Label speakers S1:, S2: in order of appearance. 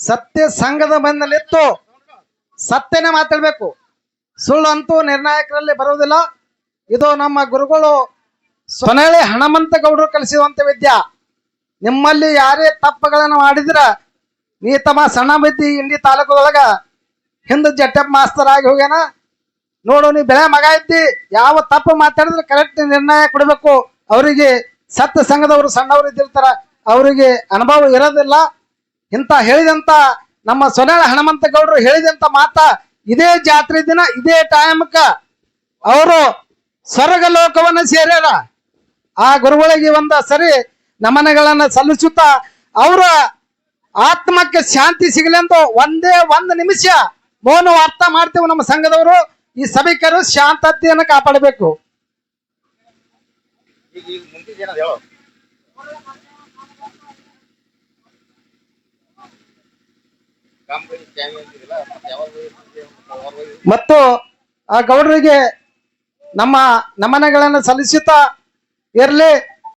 S1: ಸತ್ಯ ಸಂಘದ ಬೆನ್ನಲ್ಲಿತ್ತು ಸತ್ಯನೇ ಮಾತಾಡ್ಬೇಕು. ಸುಳ್ಳು ಅಂತೂ ನಿರ್ಣಾಯಕರಲ್ಲಿ ಬರುವುದಿಲ್ಲ. ಇದು ನಮ್ಮ ಗುರುಗಳು ಸೊನಹಳ್ಳಿ ಹಣಮಂತ ಗೌಡರು ಕಲಿಸಿರುವಂತ ವಿದ್ಯಾ. ನಿಮ್ಮಲ್ಲಿ ಯಾರೇ ತಪ್ಪುಗಳನ್ನು ಮಾಡಿದ್ರ ನೀ ತಮ್ಮ ಸಣ್ಣ ಬಿದ್ದಿ ಇಂಡಿ ತಾಲೂಕದೊಳಗ ಹಿಂದ ಜಟ್ಟಪ್ಪ ಮಾಸ್ತರ್ ಆಗಿ ಹೋಗ್ಯಾನ ನೋಡು. ನೀ ಬೆಳೆ ಮಗ ಇದ್ದಿ, ಯಾವ ತಪ್ಪು ಮಾತಾಡಿದ್ರೆ ಕರೆಕ್ಟ್ ನಿರ್ಣಯ ಕೊಡಬೇಕು. ಅವರಿಗೆ ಸತ್ಯ ಸಂಘದವರು ಸಣ್ಣವರು ಇದ್ದಿರ್ತಾರ, ಅವರಿಗೆ ಅನುಭವ ಇರೋದಿಲ್ಲ. ಇಂತ ಹೇಳಿದಂತ ನಮ್ಮ ಸೊನಹಳ್ಳಿ ಹಣಮಂತ ಗೌಡರು ಹೇಳಿದಂತ ಮಾತ ಇದೇ ಜಾತ್ರೆ ದಿನ ಇದೇ ಟೈಮ್ಕ ಅವರು ಸ್ವರ್ಗ ಲೋಕವನ್ನ ಸೇರ್ಯಾರ. ಆ ಗುರುಗಳಿಗೆ ಒಂದ ಸರಿ ನಮನಗಳನ್ನ ಸಲ್ಲಿಸುತ್ತಾ ಅವರ ಆತ್ಮಕ್ಕೆ ಶಾಂತಿ ಸಿಗಲಿ ಅಂತ ಒಂದೇ ಒಂದು ನಿಮಿಷ ಮೌನ ಅರ್ಥ ಮಾಡ್ತೇವೆ. ನಮ್ಮ ಸಂಘದವರು ಈ ಸಭಿಕರು ಶಾಂತತೆಯನ್ನು ಕಾಪಾಡಬೇಕು. ಮತ್ತು ಆ ಗೌಡರಿಗೆ ನಮ್ಮ ನಮನಗಳನ್ನು ಸಲ್ಲಿಸುತ್ತಾ ಇರಲಿ.